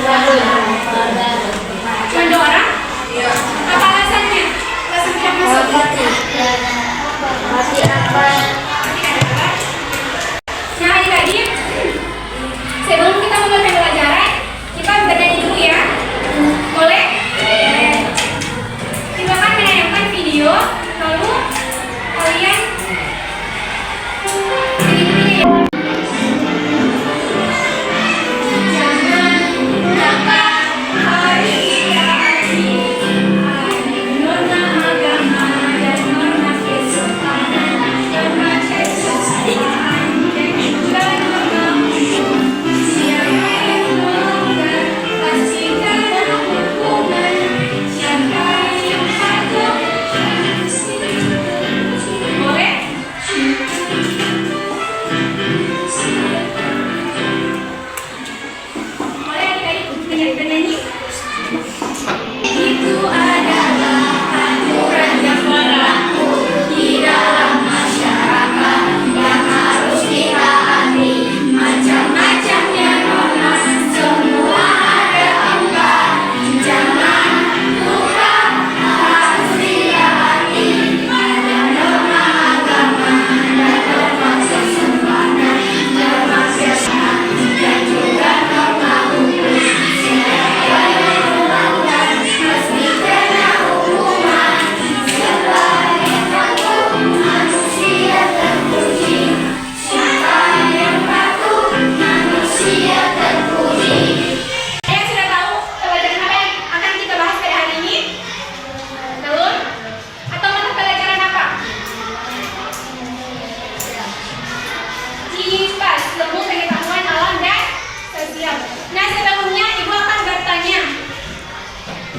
Cuma 2 orang? Apa alasannya? Alasan tidak masuk? Masih apa? Nah adik-adik, sebelum kita memulai pelajaran, kita bernyanyi dulu ya. Boleh? Kita akan menayangkan video, lalu kalian begini-begini ya.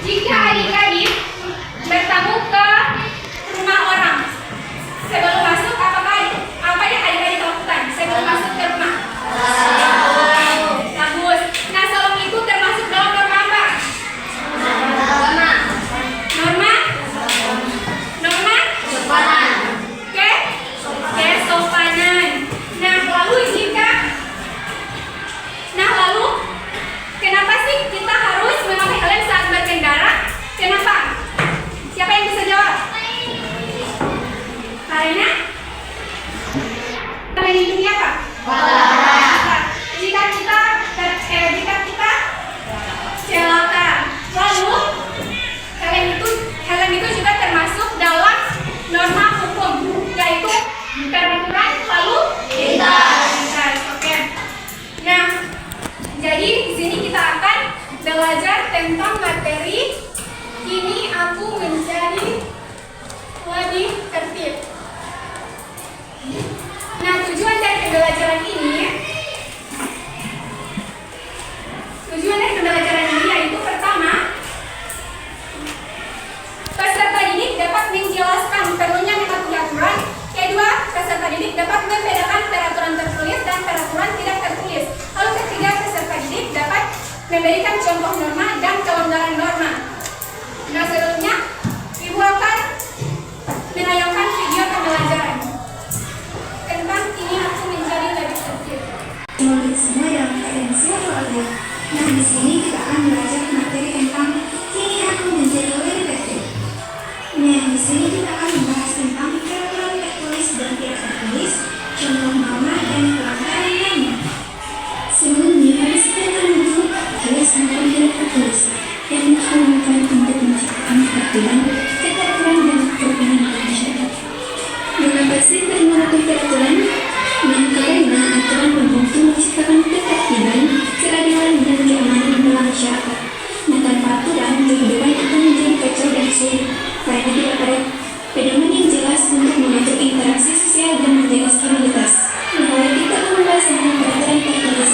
Jika adik-adik bertamu ke rumah orang, sebelum masuk apa yang adik-adik lakukan sebelum masuk ke rumah? Bagus. Nah, salam itu termasuk dalam norma apa? Norma? Sopanan. Oke? Kesopanan. Lalu kenapa sih kita harus memakai helm saat berkendara? Kenapa? Siapa yang bisa jawab? Karena ini apa? Jika kita celaka, lalu helm itu juga termasuk dalam norma hukum, yaitu peraturan lalu lintas. Oke. Nah, jadi di sini kita akan belajar tentang materi "Kini Aku Menjadi Lebih Tertib". Nah, tujuan dari pembelajaran ini yaitu pertama, peserta didik dapat menjelaskan perlunya mematuhi aturan. Kedua, peserta didik dapat membedakan peraturan tertulis dan peraturan tidak tertulis. Lalu ketiga, peserta didik dapat memberikan contoh norma dan kelonggaran norma. Nah, sebelumnya Ibu akan menayangkan video pembelajaran tentang "Kini Aku Menjadi Lebih Tertib". Semoga semua dalam keadaan sehat walafiat. Nah, di sini kita akan belajar materi tentang "Kini Aku Menjadi Lebih Tertib". Nah, di sini kita akan membahas tentang peraturan tertulis dan tidak tertulis, contoh norma dan pelanggaran lainnya. Sebelumnya, pada sekarang itu tertulis maupun tidak tertulis yang digunakan untuk menciptakan ketertiban, keteraturan dan kerukunan dalam masyarakat. Dengan prinsip dan mengatur peraturan, dan karena aturan membantu menciptakan ketertiban, keadilan dan keamanan dalam masyarakat. Nah, tanpa aturan, kehidupan akan menjadi kacau dan sulit karena tidak ada pedoman yang jelas untuk mengatur interaksi sosial dan menjaga stabilitas. Nah, mari kita akan membahas tentang peraturan tertulis.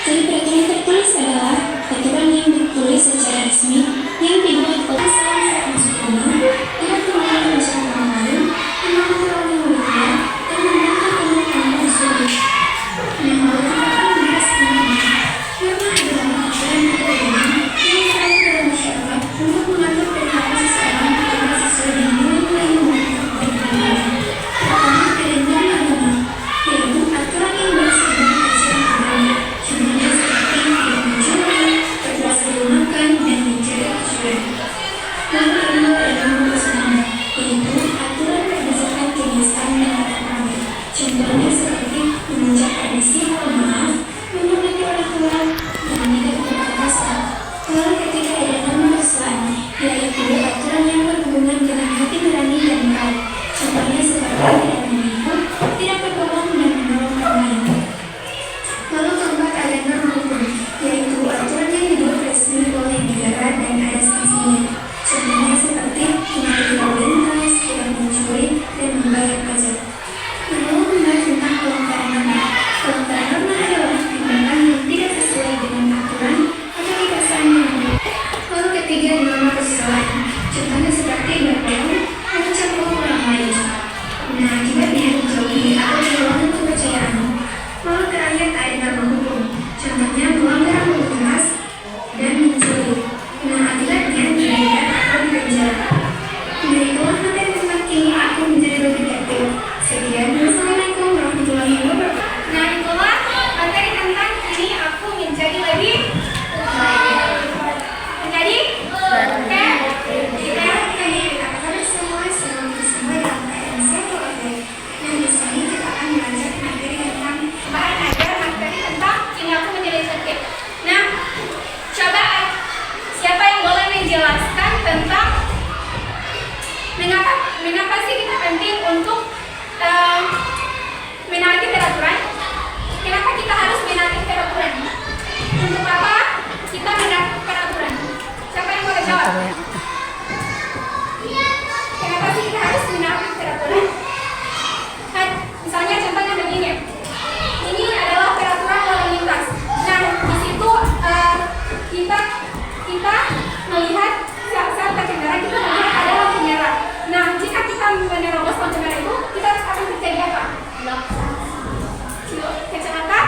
Jadi peraturan tertulis adalah aturan yang ditulis secara resmi yang dibuat oleh salah seorang suku, tidak kemudian masyarakat lain, mengatur oleh muridnya, dan menggunakan umum tanpa sulit. Nah, mari kita akan membahas tentang norma adalah aturan peraturan yang dibuat oleh masyarakat untuk mengatur perilaku seseorang sesuai dengan nilai-nilai yang ditetapkan. Pertama, kerendahan agama. Lalu ketiga ada norma kesusilaan, yaitu aturan yang berhubungan dengan hati nurani dan moral. Contohnya seperti tidak menipu, tidak berbohong dan menolong orang lain. Lalu keempat ada norma hukum, yaitu aturan yang dibuat resmi oleh negara dan ada sanksinya. Contohnya seperti tidak lalu lintas, tidak mencuri, dan membayar pajak. Lalu membahas tentang pelanggaran norma. Pelanggaran norma adalah tindakan yang tidak sesuai dengan aturan atau kebiasaan yang ada. Lalu ketiga norma kesusilaan. Contohnya seperti berbohong, mencampur orang lain. Nah, akibatnya menjauhi atau kehilangan kepercayaan. Lalu terakhir ada norma hukum. Contohnya melanggar lalu lintas dan mencuri. Nah, akibatnya didenda atau dipenjara. Nah, itulah materi tentang kini aku menjadi lebih tertib. Sekian, wassalamualaikum warahmatullahi wabarakatuh. Nah, itulah materi tentang ini aku menjadi lebih menjadi Kepada semua, selamat bersama dalam keadaan sehat walafiat. Nah, di sini kita akan belajar materi tentang bahan ajar materi tentang ini aku menjadi tertib. Nah, coba siapa yang boleh menjelaskan tentang mengapa sih kita penting untuk menaati peraturan? Kenapa kita harus menaati peraturan? Untuk apa kita menaati peraturan? Siapa yang boleh jawab? Kenapa sih kita harus menaati peraturan? Nah, misalnya contohnya begini. Ini adalah peraturan lalu lintas. Nah, di situ kita melihat saat pengendara kita melihat ada lampu merah. Nah, jika kita menerobos lampu merah itu, kita akan terjadi apa? Kecelakaan.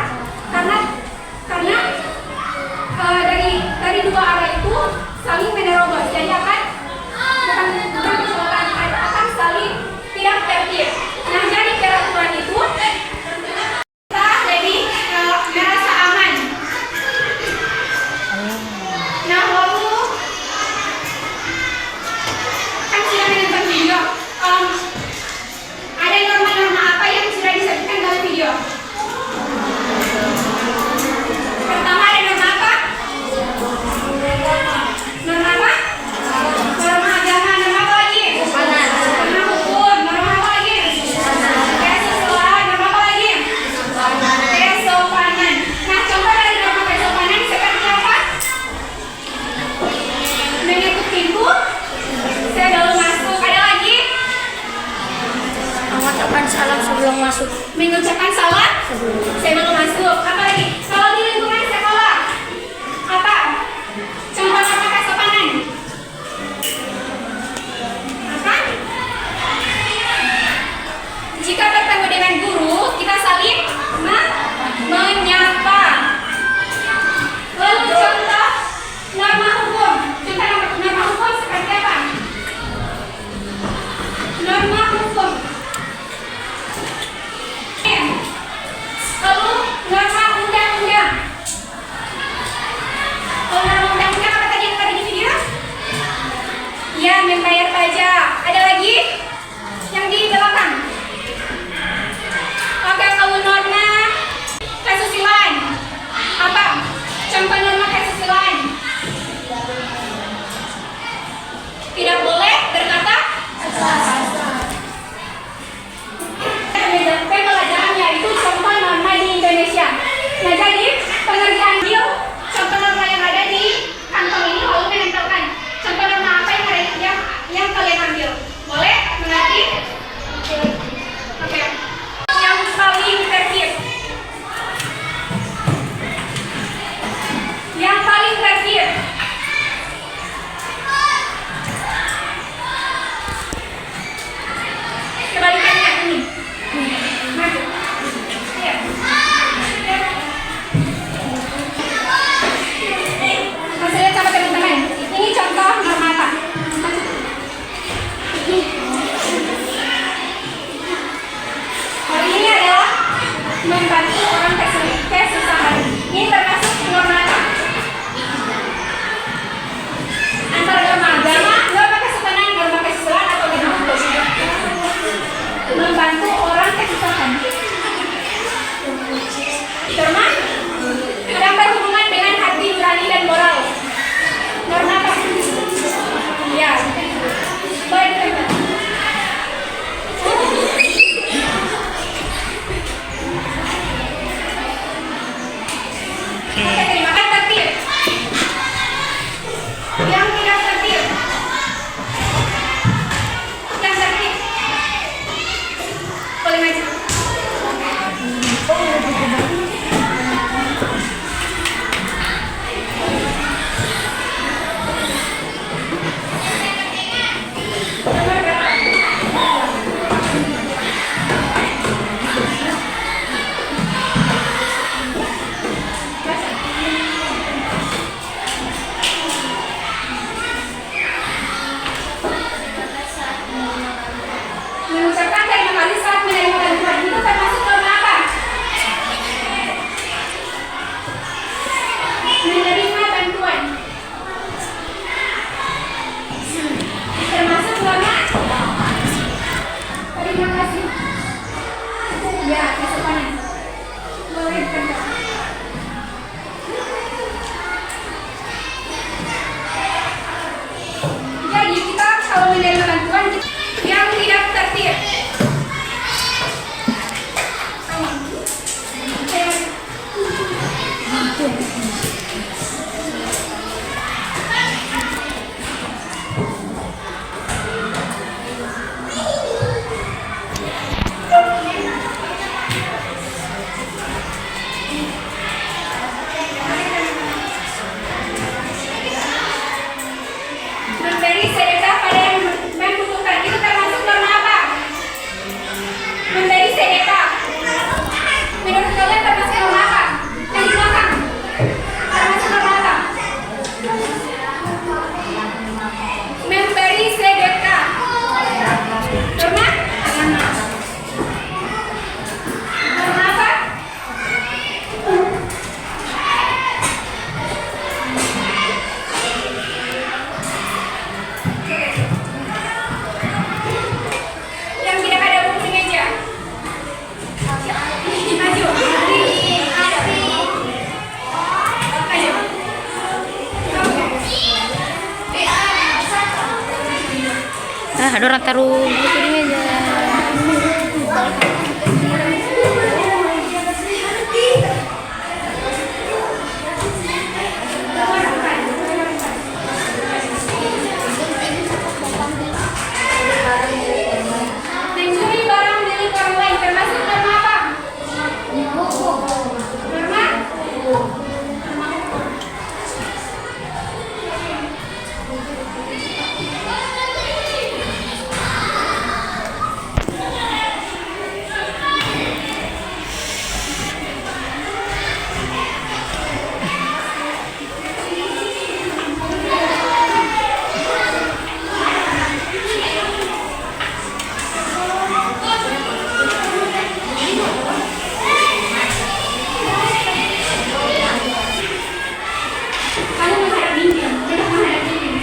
Karena dari dua arah itu saling menerobos. Jadi bukan kecelakaan, akan saling tidak tertib. Nah, jadi peraturan itu kita lebih merasa aman. Nah, lalu kan sudah menonton video. Ada norma-norma apa yang sudah disebutkan dalam video? Pertama ada norma apa? Norma apa? Norma agama, norma apa lagi? Norma hukum, norma apa lagi? Kesusilaan, norma apa lagi? Kesopanan. Nah, contoh dari norma kesopanan seperti apa? Menutup pintu sebelum masuk. Ada lagi? Mengucapkan salam sebelum masuk. Mengucapkan salam sebelum masuk. Apa lagi? Kalau di lingkungan sekolah, apa? Contoh norma kesopanan. Apa? Jika bertemu dengan guru, kita saling menyapa. Lalu contoh norma hukum. Contoh norma hukum seperti apa? Norma hukum. Lalu norma undang-undang. Kalau norma undang-undang apa tadi yang tadi di video? Ya, membayar pajak. Ada lagi yang di belakang? Oke, kalau norma kesusilaan apa? Contoh norma kesusilaan. Tidak boleh berkata kasar. Pembelajarannya itu contoh norma di Indonesia. Nah, jadi pengerjaan deal contoh norma yang ada di kantong ini lalu menempelkan contoh norma apa yang kalian ambil. Boleh mengerti? Oke. Yang paling tertib. Yang paling tertib. Kebalikannya ini. Maju. Iya. Masih lihat sama teman-teman. Ini contoh norma apa? Kalau ini adalah membantu orang kesusahan. Ini termasuk norma apa? Antara norma agama, norma kesusahan, norma kesusahan atau norma hukum? Membantu orang kesusahan. Norma yang berhubungan dengan hati nurani dan moral. Memberi sedekah. Norma? Norma apa? Yang tidak ada buku di meja. Maju. Ada orang taruh buku di meja. Mencuri barang milik orang lain termasuk norma apa? Norma? Kamu menghadap dinding, tidak menghadap dinding.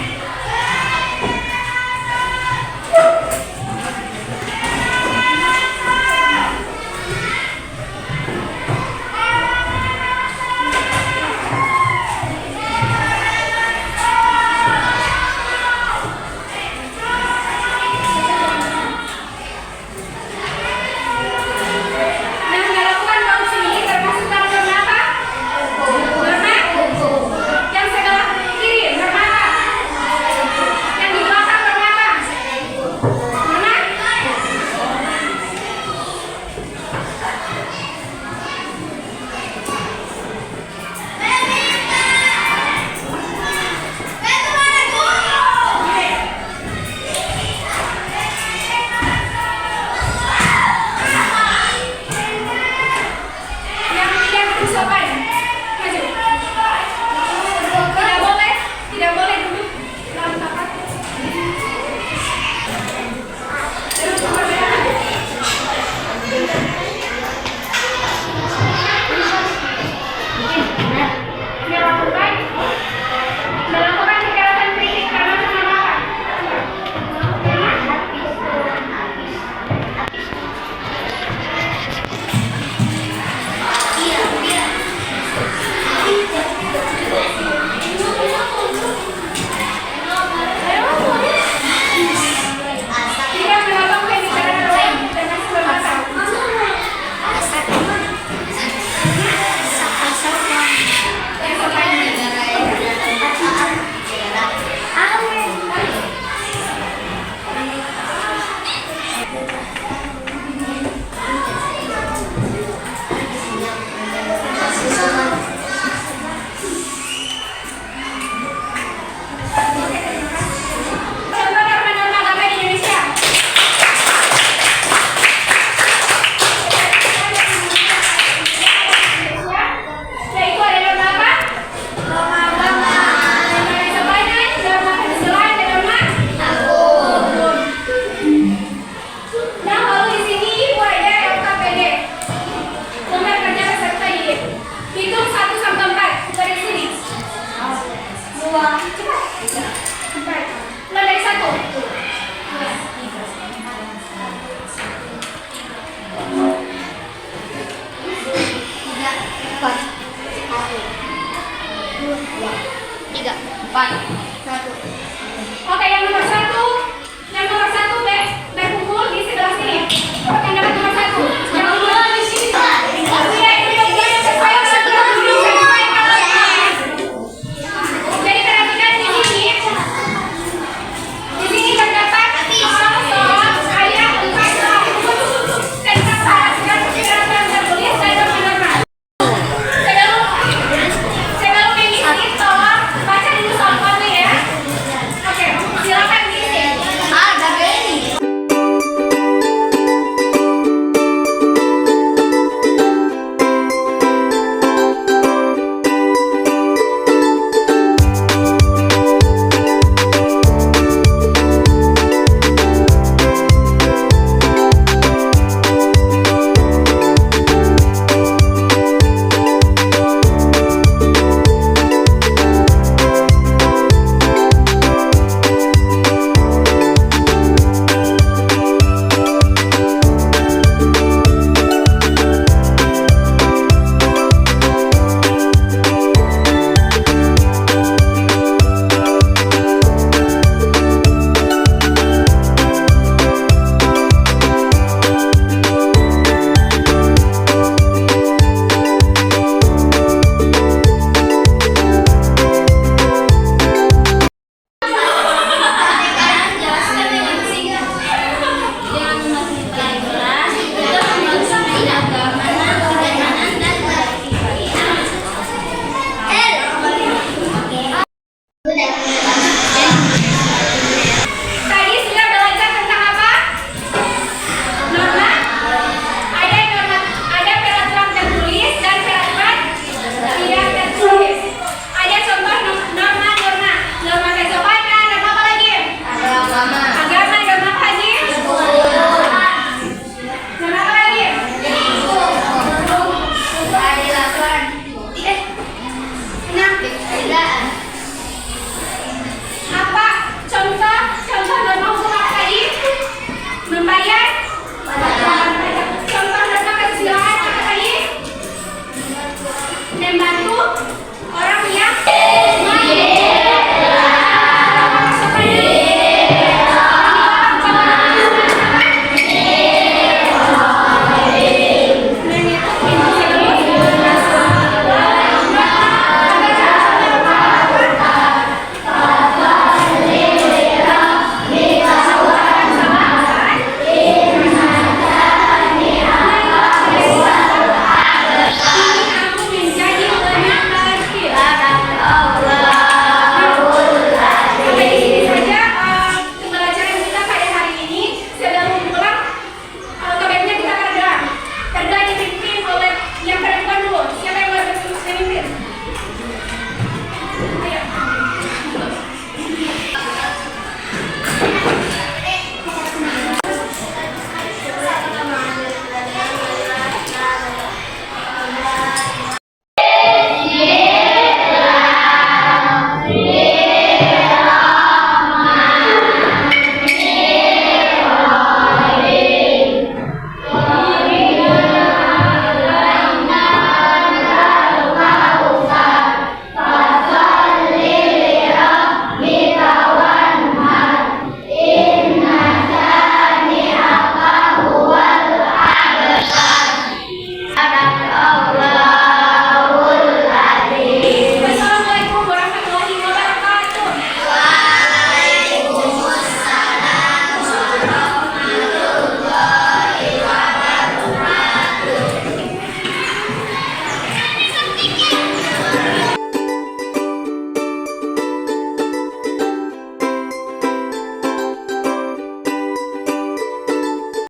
Yang melakukan korupsi ini termasuk dalam norma apa? Norma? Yang sebelah kiri, norma apa? Yang di belakang, norma apa? Norma? Yang tidak bersopan. Maju. Tidak boleh duduk dalam tempat. Duduk berbeda. Melakukan kekerasan fisik karena sama apa? Tidak menolong pembicaraan orang lain dengan bermata. Yang sopan. Contoh norma-norma agama di Indonesia. Yaitu ada norma apa? Norma agama. Norma kesopanan, norma kesusilaan, dan norma hukum. Nah, lalu di sini ibu ada LKPD. Lembar kerja peserta didik. Hitung 1 sampai 4 dari sini. 2, cepat. 4. Mulai dari 1. 3, 4. Oke, yang nomor 1.